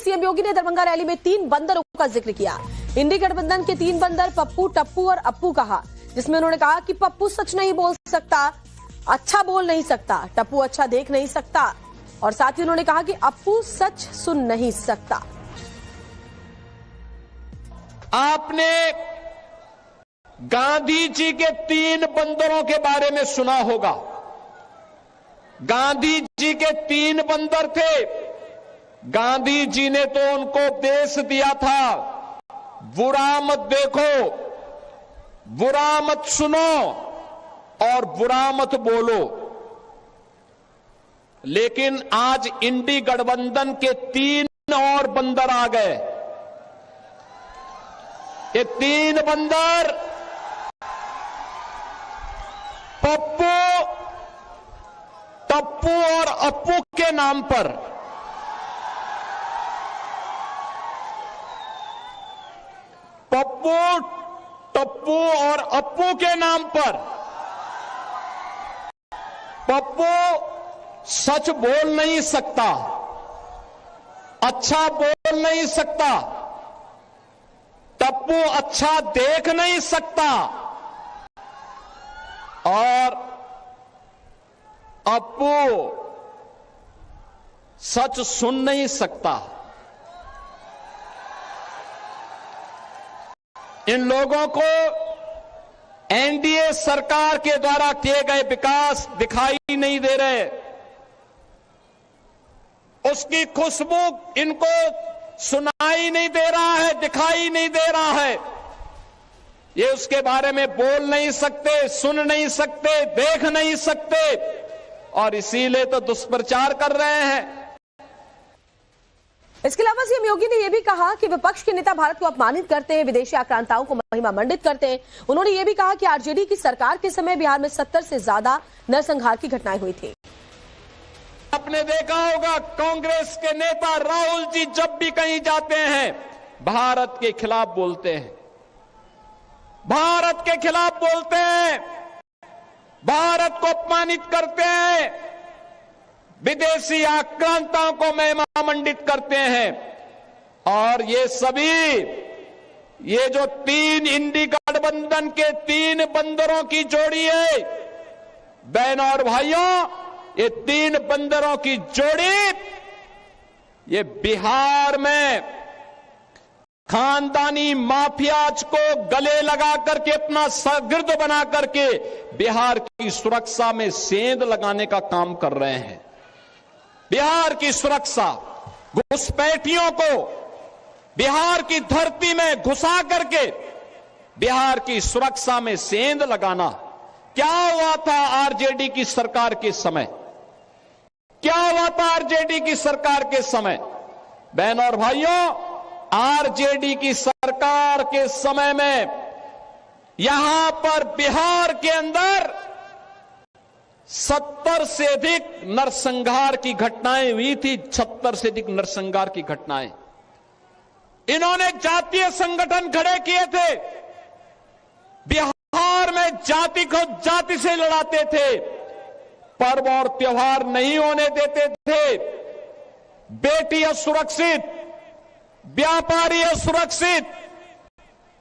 CM योगी ने Darbhanga rally में 3 बंदरों का जिक्र किया। इंडी गठबंधन के 3 बंदर पप्पू, टप्पू और अप्पू कहा, जिसमें उन्होंने कहा कि पप्पू सच नहीं बोल सकता, अच्छा बोल नहीं सकता, टप्पू अच्छा देख नहीं सकता और साथ ही उन्होंने कहा कि अप्पू सच सुन नहीं सकता। आपने गांधी जी के 3 बंदरों के बारे में सुना होगा। गांधी जी के 3 बंदर थे। गांधी जी ने तो उनको उपदेश दिया था, बुरा मत देखो, बुरा मत सुनो और बुरा मत बोलो। लेकिन आज इंडी गठबंधन के 3 और बंदर आ गए। ये 3 बंदर पप्पू, टप्पू और अप्पू के नाम पर पप्पू, टप्पू और अप्पू के नाम पर पप्पू सच बोल नहीं सकता, अच्छा बोल नहीं सकता, टप्पू अच्छा देख नहीं सकता और अप्पू सच सुन नहीं सकता। इन लोगों को एनडीए सरकार के द्वारा किए गए विकास दिखाई नहीं दे रहे, उसकी खुशबू इनको सुनाई नहीं दे रहा है, दिखाई नहीं दे रहा है। ये उसके बारे में बोल नहीं सकते, सुन नहीं सकते, देख नहीं सकते और इसीलिए तो दुष्प्रचार कर रहे हैं। इसके अलावा सीएम योगी ने यह भी कहा कि विपक्ष के नेता भारत को अपमानित करते हैं, विदेशी आक्रांताओं को महिमा मंडित करते हैं। उन्होंने यह भी कहा कि आरजेडी की सरकार के समय बिहार में 70 से ज्यादा नरसंहार की घटनाएं हुई थी। आपने देखा होगा कांग्रेस के नेता राहुल जी जब भी कहीं जाते हैं भारत के खिलाफ बोलते हैं, भारत के खिलाफ बोलते हैं, भारत को अपमानित करते हैं, विदेशी आक्रांताओं को महिमा मंडित करते हैं। और ये सभी, ये जो 3 इंडी गठबंधन के 3 बंदरों की जोड़ी है, बहनों और भाइयों, ये 3 बंदरों की जोड़ी ये बिहार में खानदानी माफियाज को गले लगा करके अपना शागिर्द बना करके बिहार की सुरक्षा में सेंध लगाने का काम कर रहे हैं। बिहार की सुरक्षा, घुसपैठियों को बिहार की धरती में घुसा करके बिहार की सुरक्षा में सेंध लगाना। क्या हुआ था आरजेडी की सरकार के समय? क्या हुआ था आरजेडी की सरकार के समय? बहनों और भाइयों, आरजेडी की सरकार के समय में यहां पर बिहार के अंदर 70 से अधिक नरसंहार की घटनाएं हुई थी। 70 से अधिक नरसंहार की घटनाएं। इन्होंने जातीय संगठन खड़े किए थे, बिहार में जाति को जाति से लड़ाते थे, पर्व और त्योहार नहीं होने देते थे, बेटी असुरक्षित, व्यापारी असुरक्षित,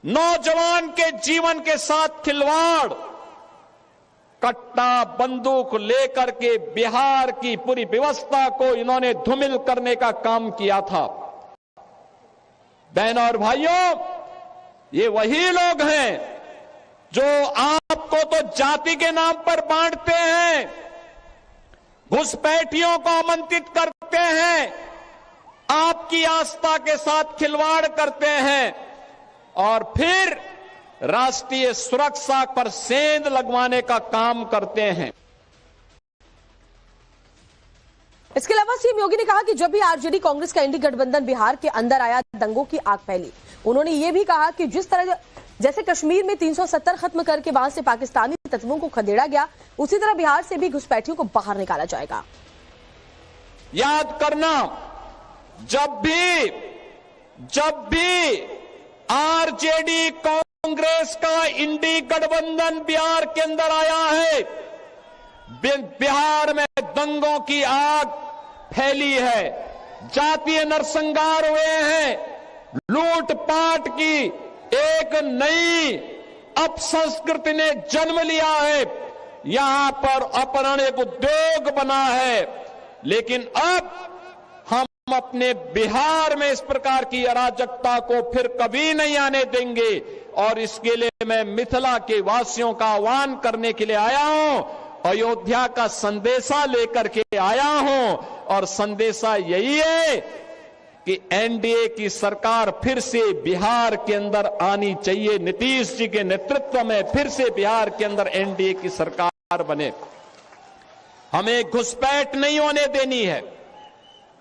नौजवान के जीवन के साथ खिलवाड़, कट्टा बंदूक लेकर के बिहार की पूरी व्यवस्था को इन्होंने धूमिल करने का काम किया था। बहनों और भाइयों, ये वही लोग हैं जो आपको तो जाति के नाम पर बांटते हैं, घुसपैठियों को आमंत्रित करते हैं, आपकी आस्था के साथ खिलवाड़ करते हैं और फिर राष्ट्रीय सुरक्षा पर सेंध लगवाने का काम करते हैं। इसके अलावा सीएम योगी ने कहा कि जब भी आरजेडी कांग्रेस का इंडी गठबंधन बिहार के अंदर आया, दंगों की आग फैली। उन्होंने ये भी कहा कि जिस तरह जैसे कश्मीर में 370 खत्म करके वहां से पाकिस्तानी तत्वों को खदेड़ा गया, उसी तरह बिहार से भी घुसपैठियों को बाहर निकाला जाएगा। याद करना, जब भी आरजेडी कांग्रेस का इंडी गठबंधन बिहार के अंदर आया है, बिहार में दंगों की आग फैली है, जातीय नरसंहार हुए हैं, लूटपाट की एक नई अपसंस्कृति ने जन्म लिया है। यहां पर अपहरण एक उद्योग बना है, लेकिन अब हम अपने बिहार में इस प्रकार की अराजकता को फिर कभी नहीं आने देंगे। और इसके लिए मैं मिथिला के वासियों का आह्वान करने के लिए आया हूं, अयोध्या का संदेशा लेकर के आया हूं, और संदेशा यही है कि एनडीए की सरकार फिर से बिहार के अंदर आनी चाहिए। नीतीश जी के नेतृत्व में फिर से बिहार के अंदर एनडीए की सरकार बने। हमें घुसपैठ नहीं होने देनी है,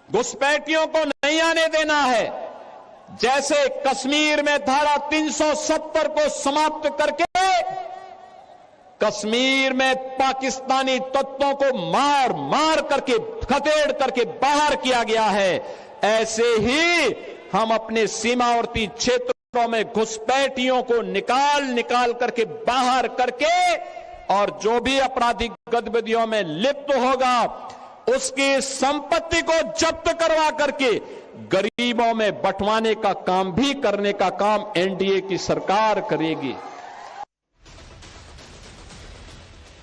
घुसपैठियों को नहीं आने देना है। जैसे कश्मीर में धारा 370 को समाप्त करके कश्मीर में पाकिस्तानी तत्वों को मार मार करके खदेड़ करके बाहर किया गया है, ऐसे ही हम अपने सीमावर्ती क्षेत्रों में घुसपैठियों को निकाल करके बाहर करके, और जो भी आपराधिक गतिविधियों में लिप्त होगा उसकी संपत्ति को जब्त करवा करके गरीबों में बंटवाने का काम भी करने का काम एनडीए की सरकार करेगी।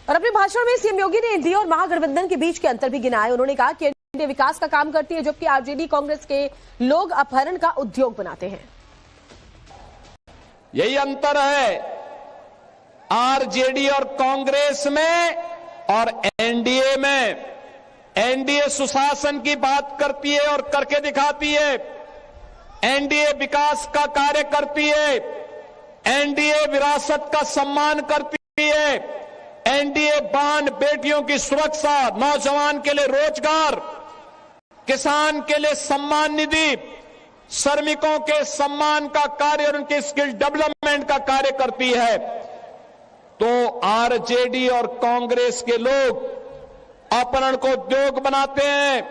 और अपने भाषण में सीएम योगी ने एनडीए और महागठबंधन के बीच के अंतर भी गिनाए। उन्होंने कहा कि एनडीए विकास का काम करती है, जबकि आरजेडी कांग्रेस के लोग अपहरण का उद्योग बनाते हैं। यही अंतर है आरजेडी और कांग्रेस में और एनडीए में। एनडीए सुशासन की बात करती है और करके दिखाती है, एनडीए विकास का कार्य करती है, एनडीए विरासत का सम्मान करती है, एनडीए बहन बेटियों की सुरक्षा, नौजवान के लिए रोजगार, किसान के लिए सम्मान निधि, श्रमिकों के सम्मान का कार्य और उनके स्किल डेवलपमेंट का कार्य करती है। तो आरजेडी और कांग्रेस के लोग अपहरण को उद्योग बनाते हैं,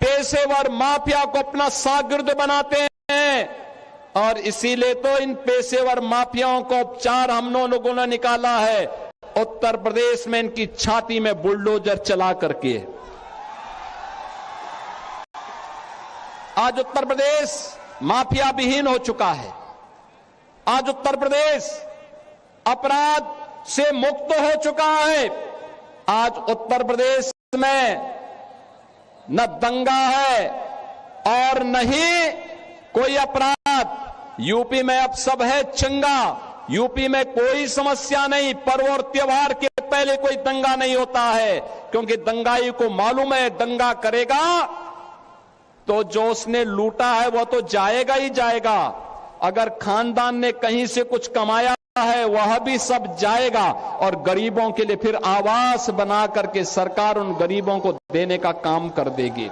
पेशेवर माफिया को अपना शागिर्द बनाते हैं, और इसीलिए तो इन पेशेवर माफियाओं को उपचार हम लोगों ने निकाला है उत्तर प्रदेश में इनकी छाती में बुलडोजर चला करके। आज उत्तर प्रदेश माफिया विहीन हो चुका है। आज उत्तर प्रदेश अपराध से मुक्त हो चुका है। आज उत्तर प्रदेश में न दंगा है और न ही कोई अपराध। यूपी में अब सब है चंगा, यूपी में कोई समस्या नहीं। पर्व और त्योहार के पहले कोई दंगा नहीं होता है, क्योंकि दंगाई को मालूम है दंगा करेगा तो जो उसने लूटा है वो तो जाएगा ही जाएगा। अगर खानदान ने कहीं से कुछ कमाया है वह भी सब जाएगा, और गरीबों के लिए फिर आवास बना करके सरकार उन गरीबों को देने का काम कर देगी।